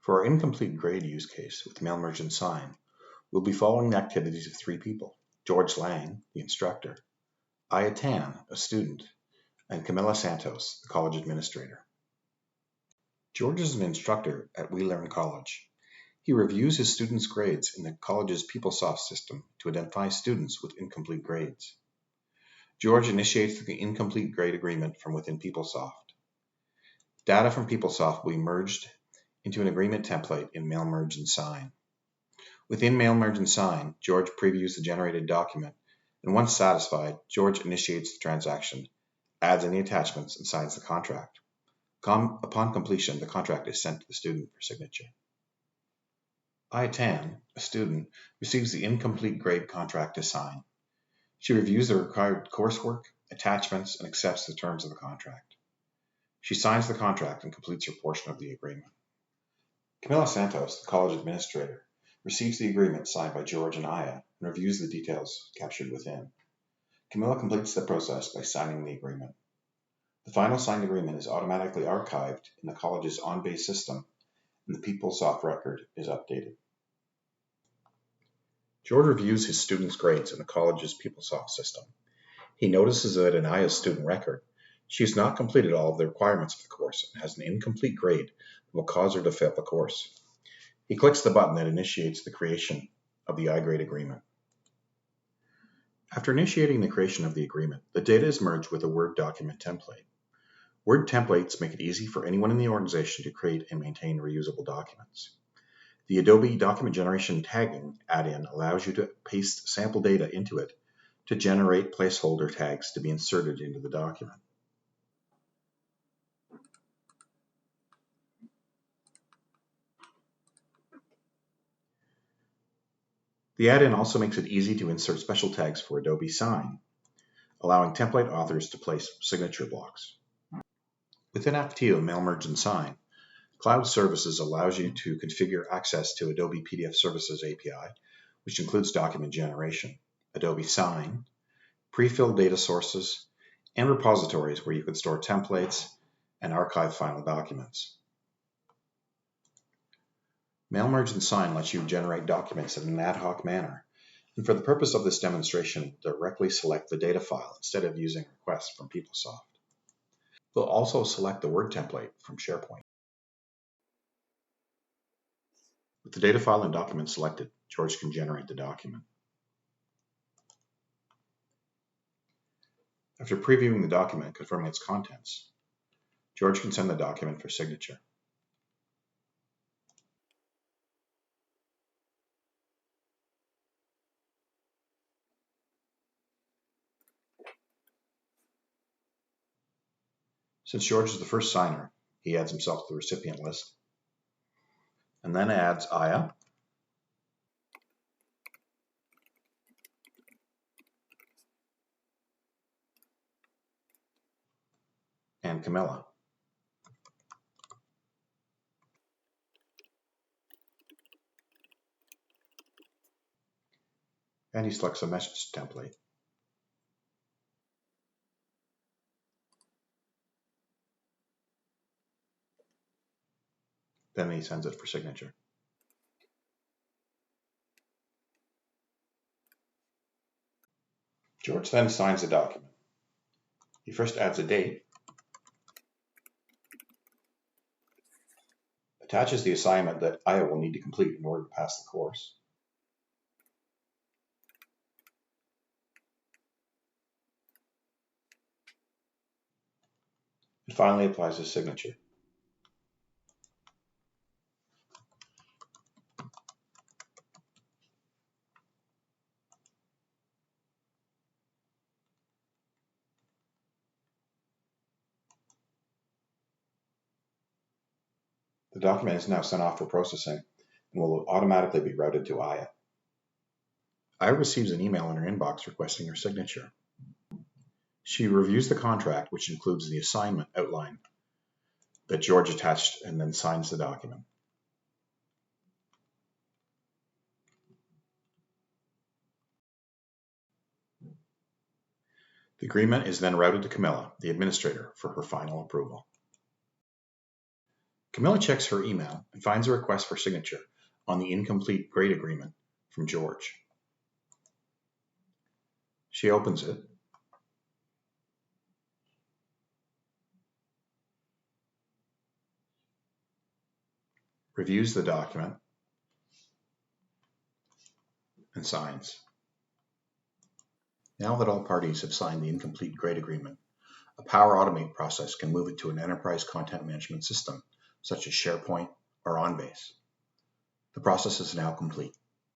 For our incomplete grade use case with mail merge and sign, we'll be following the activities of 3 people: George Lang, the instructor, Aya Tan, a student, and Camila Santos, the college administrator. George is an instructor at We Learn College. He reviews his students' grades in the college's PeopleSoft system to identify students with incomplete grades. George initiates the incomplete grade agreement from within PeopleSoft. Data from PeopleSoft will be merged into an agreement template in Mail Merge and Sign. Within Mail Merge and Sign, George previews the generated document, and once satisfied, George initiates the transaction, adds any attachments, and signs the contract. Upon completion, the contract is sent to the student for signature. Aya Tan, a student, receives the incomplete grade contract to sign. She reviews the required coursework, attachments, and accepts the terms of the contract. She signs the contract and completes her portion of the agreement. Camila Santos, the college administrator, receives the agreement signed by George and Aya and reviews the details captured within. Camila completes the process by signing the agreement. The final signed agreement is automatically archived in the college's on-base system, and the PeopleSoft record is updated. George reviews his students' grades in the college's PeopleSoft system. He notices that in Aya's student record, she has not completed all of the requirements of the course and has an incomplete grade that will cause her to fail the course. He clicks the button that initiates the creation of the iGrade agreement. After initiating the creation of the agreement, the data is merged with a Word document template. Word templates make it easy for anyone in the organization to create and maintain reusable documents. The Adobe Document Generation Tagging add-in allows you to paste sample data into it to generate placeholder tags to be inserted into the document. The add-in also makes it easy to insert special tags for Adobe Sign, allowing template authors to place signature blocks. Within AFTIA Mail Merge and Sign, Cloud Services allows you to configure access to Adobe PDF Services API, which includes document generation, Adobe Sign, pre-filled data sources, and repositories where you can store templates and archive final documents. Mail Merge and Sign lets you generate documents in an ad hoc manner, and for the purpose of this demonstration, directly select the data file instead of using requests from PeopleSoft. We'll also select the Word template from SharePoint. With the data file and document selected, George can generate the document. After previewing the document and confirming its contents, George can send the document for signature. Since George is the first signer, he adds himself to the recipient list, and then adds Aya, and Camila. And he selects a message template. Then he sends it for signature. George then signs the document. He first adds a date, attaches the assignment that Aya will need to complete in order to pass the course, and finally applies his signature. The document is now sent off for processing and will automatically be routed to Aya. Aya receives an email in her inbox requesting her signature. She reviews the contract, which includes the assignment outline that George attached, and then signs the document. The agreement is then routed to Camila, the administrator, for her final approval. Camila checks her email and finds a request for signature on the incomplete grade agreement from George. She opens it. Reviews the document, and signs. Now that all parties have signed the incomplete grade agreement, a Power Automate process can move it to an enterprise content management system, such as SharePoint or OnBase. The process is now complete.